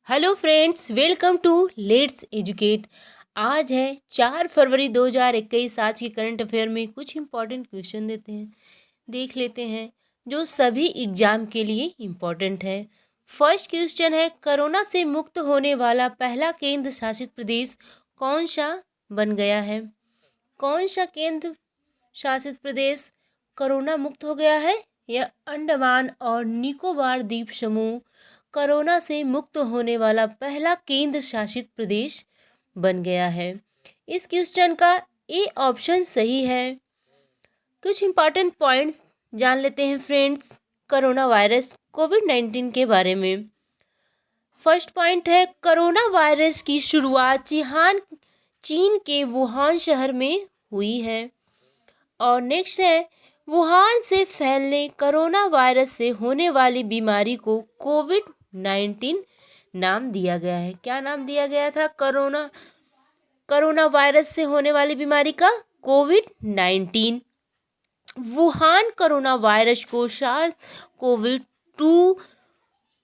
Hello friends, welcome to let's educate. आज है 4 फरवरी 2021। आज के करंट अफेयर में कुछ इंपॉर्टेंट क्वेश्चन देख लेते हैं जो सभी एग्जाम के लिए इम्पॉर्टेंट है। फर्स्ट क्वेश्चन है, कोरोना से मुक्त होने वाला पहला केंद्र शासित प्रदेश कौन सा बन गया है? कौन सा केंद्र शासित प्रदेश कोरोना मुक्त हो गया है? यह अंडमान और निकोबार द्वीप समूह कोरोना से मुक्त होने वाला पहला केंद्र शासित प्रदेश बन गया है। इस क्वेश्चन का ए ऑप्शन सही है। कुछ इंपॉर्टेंट पॉइंट्स जान लेते हैं फ्रेंड्स कोरोना वायरस कोविड-19 के बारे में। फर्स्ट पॉइंट है, कोरोना वायरस की शुरुआत चीन के वुहान शहर में हुई है। और नेक्स्ट है, वुहान से फैलने कोरोना वायरस से होने वाली बीमारी को कोविड-19 नाम दिया गया है। क्या नाम दिया गया था कोरोना वायरस से होने वाली बीमारी का? कोविड-19। वुहान कोरोना वायरस को सार्स कोविड-2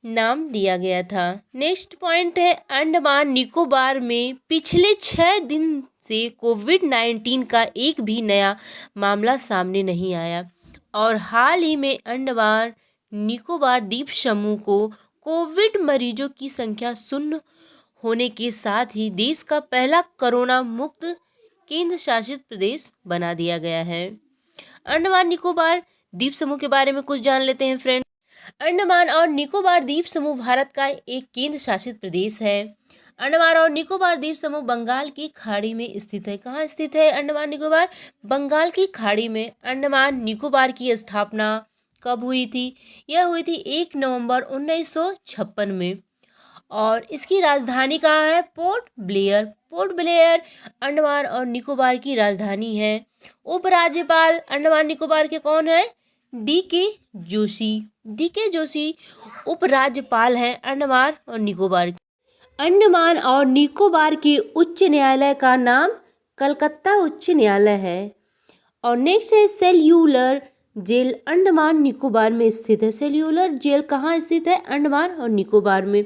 नाम दिया गया था। नेक्स्ट पॉइंट है, अंडमान निकोबार में पिछले 6 दिन से कोविड-19 का एक भी नया मामला सामने नहीं आया और हाल ही में अंडमान निकोबार द्वीप समूह को कोविड मरीजों की संख्या शून्य होने के साथ ही देश का पहला कोरोना मुक्त केंद्र शासित प्रदेश बना दिया गया है। अंडमान निकोबार द्वीप समूह के बारे में कुछ जान लेते हैं फ्रेंड। अंडमान और निकोबार द्वीप समूह भारत का एक केंद्र शासित प्रदेश है। अंडमान और निकोबार द्वीप समूह बंगाल की खाड़ी में स्थित है। कहाँ स्थित है अंडमान निकोबार? बंगाल की खाड़ी में। अंडमान निकोबार की स्थापना कब हुई थी? यह हुई थी 1 नवंबर 1956 में। और इसकी राजधानी कहाँ है? Port Blair. Port Blair Andaman और निकोबार की राजधानी है। उपराज्यपाल अंडमान निकोबार के कौन है? डी.के. जोशी। डी.के. जोशी उपराज्यपाल हैं अंडमान और निकोबार। अंडमान और निकोबार के उच्च न्यायालय का नाम कलकत्ता उच्च न्यायालय है। और नेक्स्ट है, सेल्यूलर जेल अंडमान निकोबार में स्थित है। सेल्यूलर जेल कहाँ स्थित है? अंडमान और निकोबार में।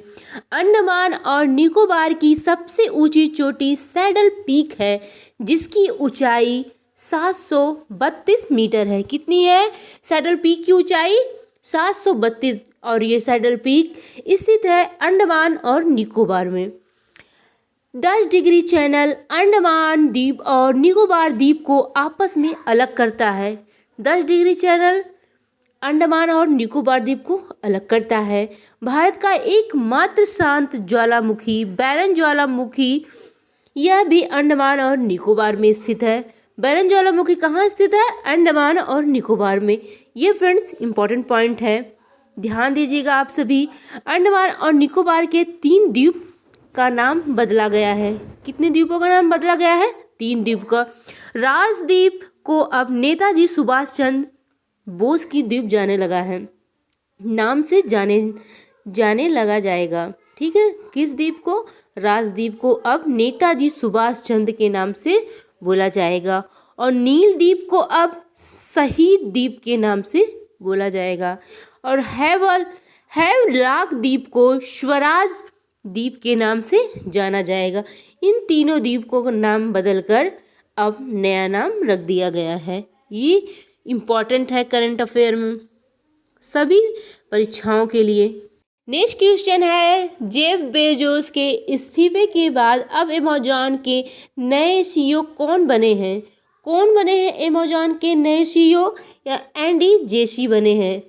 अंडमान और निकोबार की सबसे ऊंची चोटी सैडल पीक है जिसकी ऊंचाई 732 मीटर है। कितनी है सैडल पीक की ऊंचाई? 732। और ये सैडल पीक स्थित है अंडमान और निकोबार में। 10 डिग्री चैनल अंडमान द्वीप और निकोबार द्वीप को आपस में अलग करता है। 10 डिग्री चैनल अंडमान और निकोबार द्वीप को अलग करता है। भारत का एकमात्र शांत ज्वालामुखी बैरन ज्वालामुखी यह भी अंडमान और निकोबार में स्थित है। बैरन ज्वालामुखी कहाँ स्थित है? अंडमान और निकोबार में। ये फ्रेंड्स इंपॉर्टेंट पॉइंट है, ध्यान दीजिएगा आप सभी। अंडमान और निकोबार के 3 द्वीप का नाम बदला गया है। कितने द्वीपों का नाम बदला गया है? 3 द्वीप का। राजद्वीप को अब नेताजी सुभाष चंद्र बोस की द्वीप जाने लगा है, नाम से जाने लगा जाएगा। ठीक है, किस द्वीप को? राजद्वीप को अब नेताजी सुभाष चंद्र के नाम से बोला जाएगा। और नील द्वीप को अब शहीद द्वीप के नाम से बोला जाएगा। और हैवलॉक द्वीप को स्वराज द्वीप के नाम से जाना जाएगा। इन तीनों द्वीपों का नाम बदलकर अब नया नाम रख दिया गया है। ये इम्पॉर्टेंट है करंट अफेयर में सभी परीक्षाओं के लिए। नेक्स्ट क्वेश्चन है, जेफ बेजोस के इस्तीफे के बाद अब अमेज़न के नए सीईओ कौन बने हैं? कौन बने हैं अमेज़न के नए सीईओ? या एंडी जेसी बने हैं?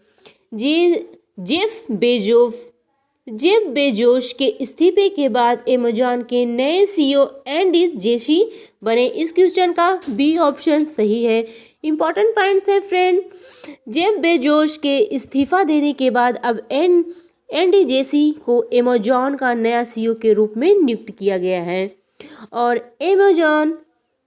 जेफ बेजोस के इस्तीफे के बाद अमेज़न के नए सीईओ एंडी जेसी बने। इस क्वेश्चन का बी ऑप्शन सही है। इंपॉर्टेंट पॉइंट्स है फ्रेंड, जेफ बेजोस के इस्तीफा देने के बाद अब एंडी जेसी को अमेज़न का नया सीईओ के रूप में नियुक्त किया गया है। और अमेज़न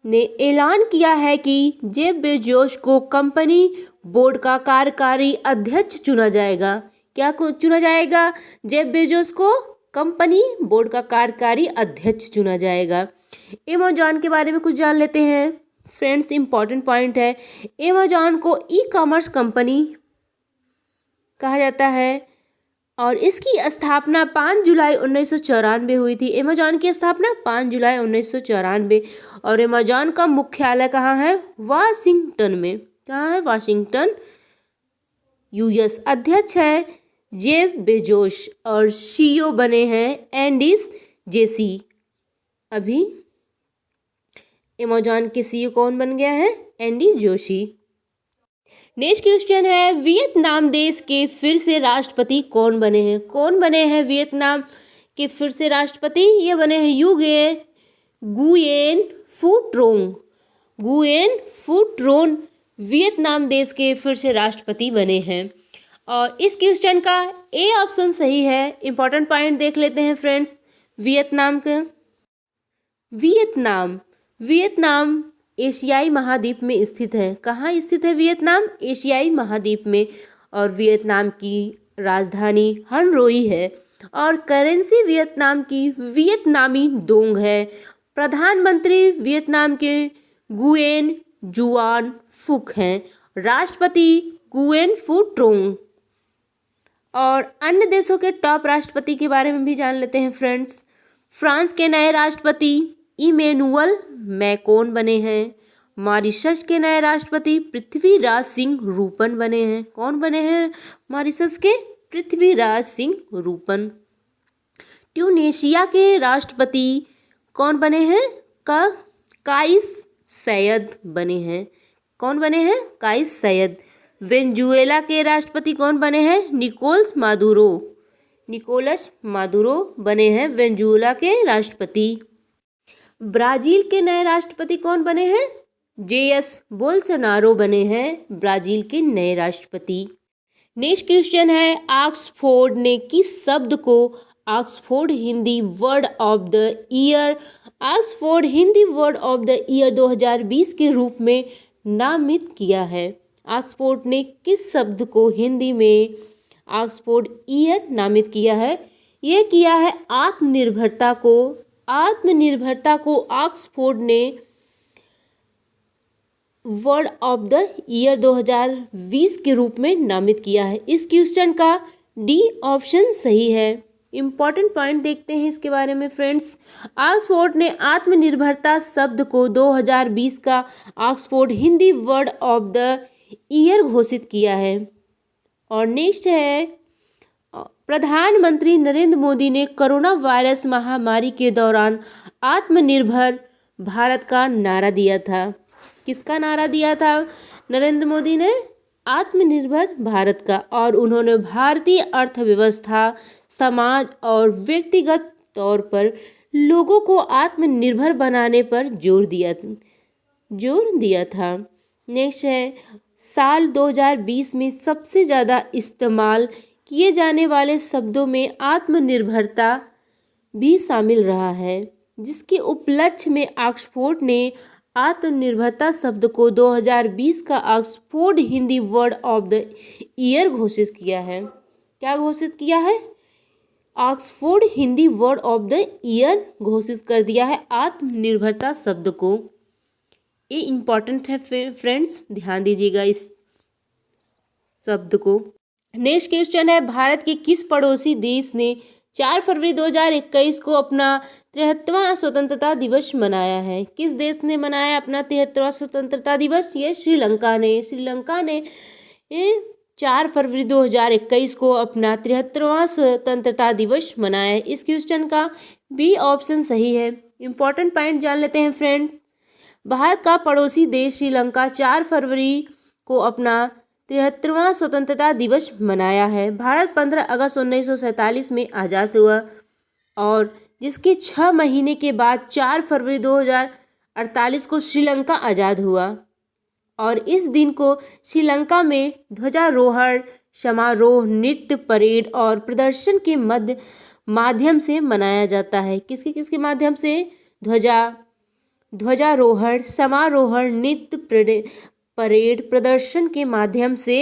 ने ऐलान किया है कि जेफ बेजोस को कंपनी बोर्ड का कार्यकारी अध्यक्ष चुना जाएगा। क्या को चुना जाएगा? जेफ बेजोस को कंपनी बोर्ड का कार्यकारी अध्यक्ष चुना जाएगा। अमेज़न के बारे में कुछ जान लेते हैं फ्रेंड्स, इंपॉर्टेंट पॉइंट है। अमेज़न को ई कॉमर्स कंपनी कहा जाता है और इसकी स्थापना 5 जुलाई 1994 हुई थी। अमेजॉन की स्थापना 5 जुलाई 1994। और अमेजॉन का मुख्यालय कहाँ है? वाशिंगटन में। कहाँ है? Washington, US. अध्यक्ष है जेफ बेजोस और सीईओ बने हैं एंडीज जेसी। अभी अमेजॉन के सीईओ कौन बन गया है? एंडी जोशी। नेक्स्ट क्वेश्चन है, वियतनाम देश के फिर से राष्ट्रपति कौन बने हैं? कौन बने हैं वियतनाम के फिर से राष्ट्रपति? ये बने हैं गुयेन फू ट्रोंग। गुयेन फू ट्रोन वियतनाम देश के फिर से राष्ट्रपति बने हैं। और इस क्वेश्चन का ए ऑप्शन सही है। इंपॉर्टेंट पॉइंट देख लेते हैं फ्रेंड्स वियतनाम का। वियतनाम एशियाई महाद्वीप में स्थित है। कहाँ स्थित है वियतनाम? एशियाई महाद्वीप में। और वियतनाम की राजधानी हनोई है। और करेंसी वियतनाम की वियतनामी डोंग है। प्रधानमंत्री वियतनाम के गुयेन जुआन फुक हैं। राष्ट्रपति गुयेन फू ट्रोंग। और अन्य देशों के टॉप राष्ट्रपति के बारे में भी जान लेते हैं फ्रेंड्स। फ्रांस के नए राष्ट्रपति इमैनुअल मैक्रोन बने हैं। मॉरिशस के नए राष्ट्रपति पृथ्वीराज सिंह रूपन बने हैं। कौन बने हैं मॉरिशस के? पृथ्वीराज सिंह रूपन। ट्यूनीशिया के राष्ट्रपति कौन बने हैं? काइस सैयद बने हैं। कौन बने हैं? काइस सैयद। वेनेजुएला के राष्ट्रपति कौन बने हैं? निकोलस मादुरो बने हैं वेनेजुएला के राष्ट्रपति। ब्राजील के नए राष्ट्रपति कौन बने हैं? जेएस बोल्सोनारो बने हैं ब्राजील के नए राष्ट्रपति। नेक्स्ट क्वेश्चन है, ऑक्सफोर्ड ने किस शब्द को Oxford Hindi word of the year 2020 के रूप में नामित किया है? ऑक्सफोर्ड ने किस शब्द को हिंदी में ऑक्सफोर्ड ईयर नामित किया है? ये किया है आत्मनिर्भरता को ऑक्सफोर्ड ने वर्ड ऑफ द ईयर 2020 के रूप में नामित किया है। इस क्वेश्चन का डी ऑप्शन सही है। इम्पॉर्टेंट पॉइंट देखते हैं इसके बारे में फ्रेंड्स। ऑक्सफोर्ड ने आत्मनिर्भरता शब्द को 2020 का Oxford Hindi word of the year घोषित किया है। और नेक्स्ट है, प्रधानमंत्री नरेंद्र मोदी ने कोरोना वायरस महामारी के दौरान आत्मनिर्भर भारत का नारा दिया था। किसका नारा दिया था? नरेंद्र मोदी ने आत्मनिर्भर भारत का। और उन्होंने भारतीय अर्थव्यवस्था, समाज और व्यक्तिगत तौर पर लोगों को आत्मनिर्भर बनाने पर जोर दिया था। नेक्स्ट है, साल 2020 में सबसे ज़्यादा इस्तेमाल किए जाने वाले शब्दों में आत्मनिर्भरता भी शामिल रहा है, जिसके उपलक्ष्य में ऑक्सफोर्ड ने आत्मनिर्भरता शब्द को 2020 का Oxford Hindi word of the year घोषित किया है। क्या घोषित किया है? Oxford Hindi word of the year घोषित कर दिया है आत्मनिर्भरता शब्द को। ये इम्पॉर्टेंट है फ्रेंड्स, ध्यान दीजिएगा इस शब्द को। नेक्स्ट क्वेश्चन है, भारत के किस पड़ोसी देश ने 4 फरवरी 2021 को अपना 73वां स्वतंत्रता दिवस मनाया है? किस देश ने मनाया अपना 73वां स्वतंत्रता दिवस? ये श्रीलंका ने 4 फरवरी 2021 को अपना 73वां स्वतंत्रता दिवस मनाया है। इस क्वेश्चन का बी ऑप्शन सही है। इम्पॉर्टेंट पॉइंट जान लेते हैं फ्रेंड। भारत का पड़ोसी देश श्रीलंका 4 फरवरी को अपना 73वां स्वतंत्रता दिवस मनाया है। भारत 15 अगस्त 1947 में आज़ाद हुआ और जिसके 6 महीने के बाद 4 फरवरी 2048 को श्रीलंका आज़ाद हुआ। और इस दिन को श्रीलंका में ध्वजारोहण समारोह, नृत्य, परेड और प्रदर्शन के माध्यम से मनाया जाता है। किसके माध्यम से? ध्वजारोहण, समारोहण, नृत्य, परेड, प्रदर्शन के माध्यम से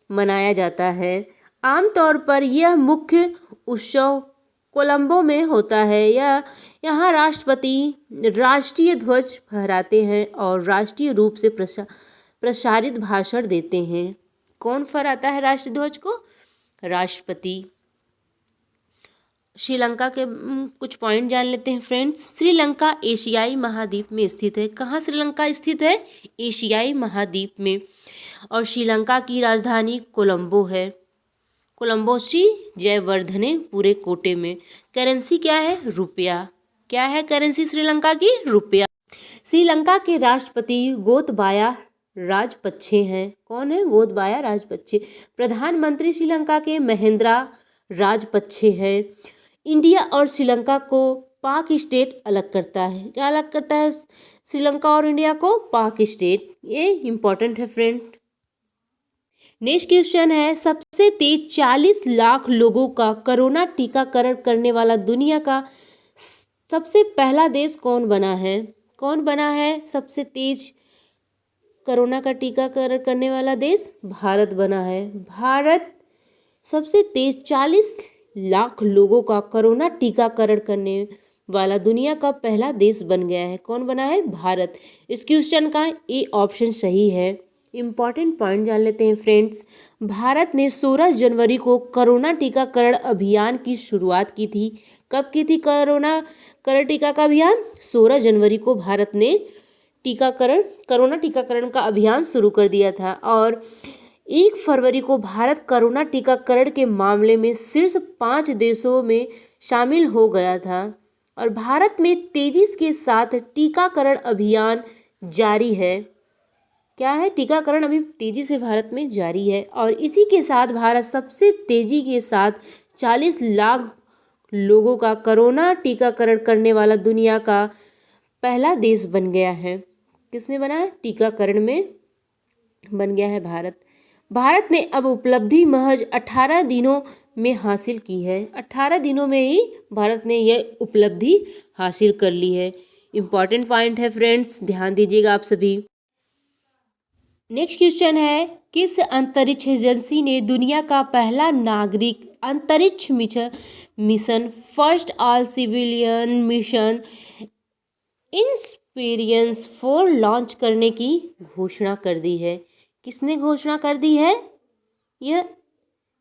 मनाया जाता है। आमतौर पर यह मुख्य उत्सव कोलंबो में होता है। यहाँ राष्ट्रपति राष्ट्रीय ध्वज फहराते हैं और राष्ट्रीय रूप से प्रसारित भाषण देते हैं। कौन फहराता है राष्ट्रीय ध्वज को? राष्ट्रपति। श्रीलंका के कुछ पॉइंट जान लेते हैं फ्रेंड्स। श्रीलंका एशियाई महाद्वीप में स्थित है। कहाँ श्रीलंका स्थित है? एशियाई महाद्वीप में। और श्रीलंका की राजधानी कोलंबो है। कोलंबो श्री जयवर्धने पूरे कोटे में। करेंसी क्या है? रुपया। क्या है करेंसी श्रीलंका की? रुपया। श्रीलंका के राष्ट्रपति गोतबाया राजपक्षे हैं। कौन है? गोतबाया राजपक्षे। प्रधानमंत्री श्रीलंका के महेंद्रा राजपक्षे हैं। इंडिया और श्रीलंका को पाक स्टेट अलग करता है। क्या अलग करता है श्रीलंका और इंडिया को? पाक स्टेट। ये इंपॉर्टेंट है फ्रेंड। नेक्स्ट क्वेश्चन है, सबसे तेज 40 लाख लोगों का कोरोना टीकाकरण करने वाला दुनिया का सबसे पहला देश कौन बना है? कौन बना है सबसे तेज कोरोना का टीकाकरण करने वाला देश? भारत बना है। भारत सबसे तेज 40 लाख लोगों का कोरोना टीकाकरण करने वाला दुनिया का पहला देश बन गया है। कौन बना है? भारत। इस क्वेश्चन का ए ऑप्शन सही है। इम्पॉर्टेंट पॉइंट जान लेते हैं फ्रेंड्स। भारत ने 16 जनवरी को कोरोना टीकाकरण अभियान की शुरुआत की थी। कब की थी कोरोना टीका का अभियान? 16 जनवरी को भारत ने कोरोना टीकाकरण का अभियान शुरू कर दिया था। और 1 फरवरी को भारत कोरोना टीकाकरण के मामले में शीर्ष 5 देशों में शामिल हो गया था। और भारत में तेजी के साथ टीकाकरण अभियान जारी है। क्या है? टीकाकरण अभी तेजी से भारत में जारी है। और इसी के साथ भारत सबसे तेजी के साथ 40 लाख लोगों का कोरोना टीकाकरण करने वाला दुनिया का पहला देश बन गया है। किसने बना है? टीकाकरण में बन गया है भारत। भारत ने अब उपलब्धि महज 18 दिनों में हासिल की है। 18 दिनों में ही भारत ने यह उपलब्धि हासिल कर ली है। इम्पॉर्टेंट पॉइंट है फ्रेंड्स, ध्यान दीजिएगा आप सभी। नेक्स्ट क्वेश्चन है, किस अंतरिक्ष एजेंसी ने दुनिया का पहला नागरिक अंतरिक्ष mission first all civilian mission Inspiration 4 launch करने की घोषणा कर दी है? किसने घोषणा कर दी है? यह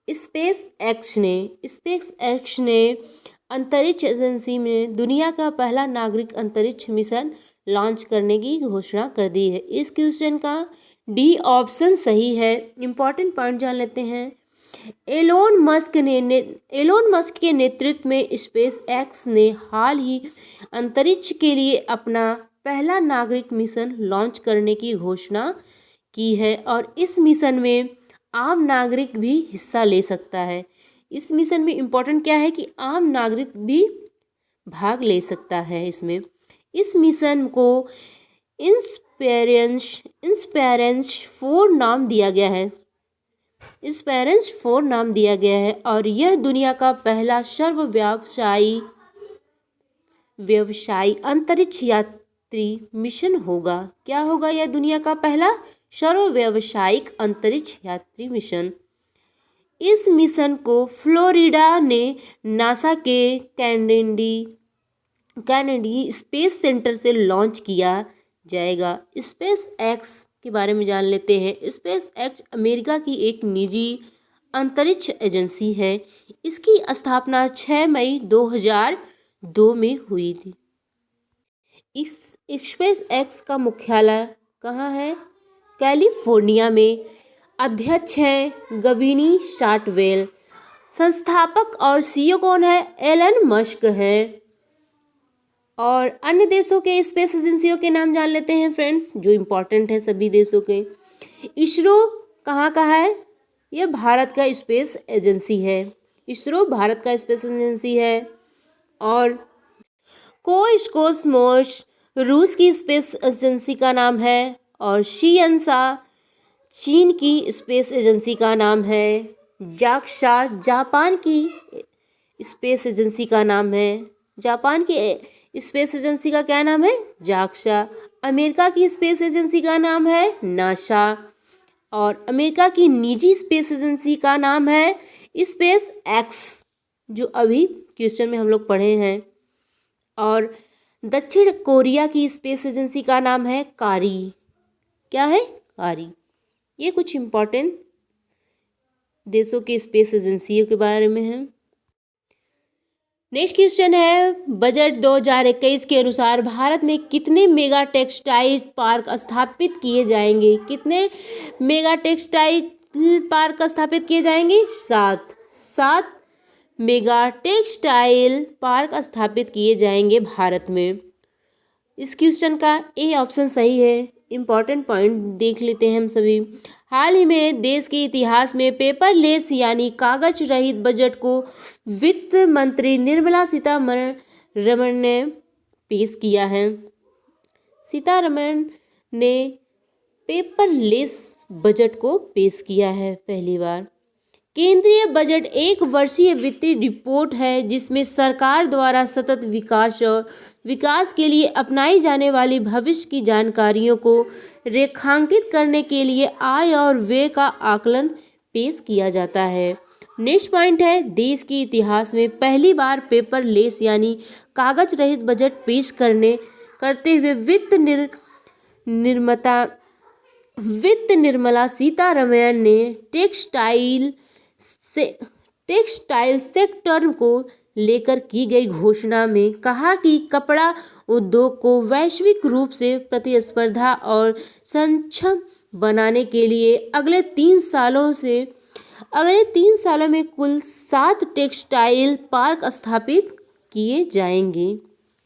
स्पेस एक्स ने अंतरिक्ष एजेंसी में दुनिया का पहला नागरिक अंतरिक्ष मिशन लॉन्च करने की घोषणा कर दी है। इस क्वेश्चन का डी ऑप्शन सही है। इम्पॉर्टेंट पॉइंट जान लेते हैं। एलोन मस्क के नेतृत्व में स्पेस एक्स ने हाल ही अंतरिक्ष के लिए अपना पहला नागरिक मिशन लॉन्च करने की घोषणा की है। और इस मिशन में आम नागरिक भी हिस्सा ले सकता है। इस मिशन में इम्पोर्टेंट क्या है कि आम नागरिक भी भाग ले सकता है इसमें। इस मिशन को इंस्पिरेंस 4 नाम दिया गया है। इंस्पिरेंस 4 नाम दिया गया है। और यह दुनिया का पहला व्यवसायी अंतरिक्ष यात्री मिशन होगा। क्या होगा? यह दुनिया का पहला सर्वव्यावसायिक अंतरिक्ष यात्री मिशन। इस मिशन को फ्लोरिडा ने नासा के कैनेडी स्पेस सेंटर से लॉन्च किया जाएगा। स्पेस एक्स के बारे में जान लेते हैं। स्पेस एक्स अमेरिका की एक निजी अंतरिक्ष एजेंसी है। इसकी स्थापना 6 मई 2002 में हुई थी। इस स्पेस एक्स का मुख्यालय कहाँ है? कैलिफोर्निया में। अध्यक्ष है गविनी शार्टवेल। संस्थापक और सीईओ कौन है? एलन मस्क है। और अन्य देशों के स्पेस एजेंसियों के नाम जान लेते हैं फ्रेंड्स, जो इम्पोर्टेंट है सभी देशों के। इसरो कहाँ का है? यह भारत का स्पेस एजेंसी है। इसरो भारत का स्पेस एजेंसी है। और कोस्मोस रूस की स्पेस एजेंसी का नाम है। और शियनसा चीन की स्पेस एजेंसी का नाम है। जाक्सा जापान की स्पेस एजेंसी का नाम है। जापान की स्पेस एजेंसी का क्या नाम है? जाक्सा। अमेरिका की स्पेस एजेंसी का नाम है नासा। और अमेरिका की निजी स्पेस एजेंसी का नाम है स्पेस एक्स, जो अभी क्वेश्चन में हम लोग पढ़े हैं। और दक्षिण कोरिया की स्पेस एजेंसी का नाम है कारी। क्या है? कारी। ये कुछ इम्पोर्टेंट देशों के स्पेस एजेंसियों के बारे में है। नेक्स्ट क्वेश्चन है, बजट 2021 के अनुसार भारत में कितने मेगा टेक्सटाइल पार्क स्थापित किए जाएंगे? कितने मेगा टेक्सटाइल पार्क स्थापित किए जाएंगे? 7 मेगा टेक्सटाइल पार्क स्थापित किए जाएंगे भारत में। इस क्वेश्चन का ए ऑप्शन सही है। इम्पॉर्टेंट पॉइंट देख लेते हैं हम सभी। हाल ही में देश के इतिहास में पेपरलेस यानी कागज रहित बजट को वित्त मंत्री निर्मला सीतारमण ने पेश किया है। सीतारमण ने पेपरलेस बजट को पेश किया है पहली बार। केंद्रीय बजट एक वर्षीय वित्तीय रिपोर्ट है जिसमें सरकार द्वारा सतत विकास और विकास के लिए अपनाई जाने वाली भविष्य की जानकारियों को रेखांकित करने के लिए आय और व्यय का आकलन पेश किया जाता है। नेक्स्ट पॉइंट है, देश के इतिहास में पहली बार पेपरलेस यानी कागज रहित बजट पेश करते हुए वित्त निर्मला सीतारमण ने टेक्सटाइल सेक्टर को लेकर की गई घोषणा में कहा कि कपड़ा उद्योग को वैश्विक रूप से प्रतिस्पर्धा और सक्षम बनाने के लिए अगले 3 सालों में कुल 7 टेक्सटाइल पार्क स्थापित किए जाएंगे।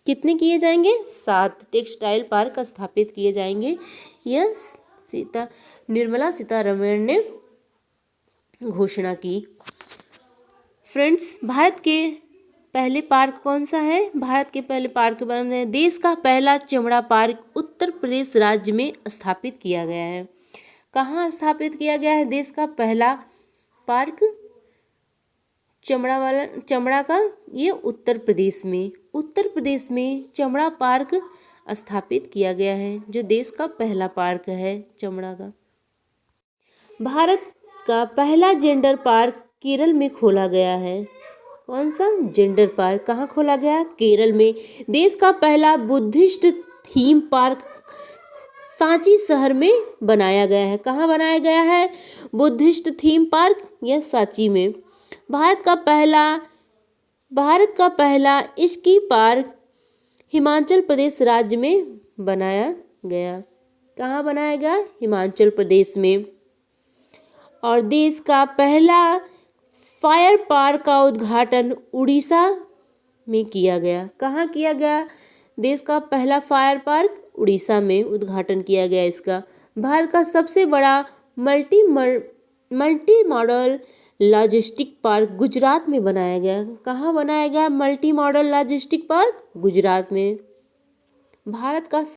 कितने किए जाएंगे? 7 टेक्सटाइल पार्क स्थापित किए जाएंगे। यह निर्मला सीतारमण ने घोषणा की। फ्रेंड्स, भारत के पहले पार्क कौन सा है? भारत के पहले पार्क के बारे में, देश का पहला चमड़ा पार्क उत्तर प्रदेश राज्य में स्थापित किया गया है। कहाँ स्थापित किया गया है देश का पहला पार्क चमड़ा का? ये उत्तर प्रदेश में चमड़ा पार्क स्थापित किया गया है, जो देश का पहला पार्क है चमड़ा का। भारत का पहला जेंडर पार्क केरल में खोला गया है। कौन सा जेंडर पार्क कहाँ खोला गया? केरल में। देश का पहला बुद्धिस्ट थीम पार्क सांची शहर में बनाया गया है। कहाँ बनाया गया है बुद्धिस्ट थीम पार्क? यह सांची में। भारत का पहला स्की पार्क हिमाचल प्रदेश राज्य में बनाया गया। कहाँ बनाया गया? हिमाचल प्रदेश में। और देश का पहला फायर पार्क का उद्घाटन उड़ीसा में किया गया। कहाँ किया गया? देश का पहला फायर पार्क उड़ीसा में उद्घाटन किया गया इसका। भारत का सबसे बड़ा multi modal logistic park Gujarat में बनाया गया। कहाँ बनाया गया multi modal logistic park? Gujarat में। भारत का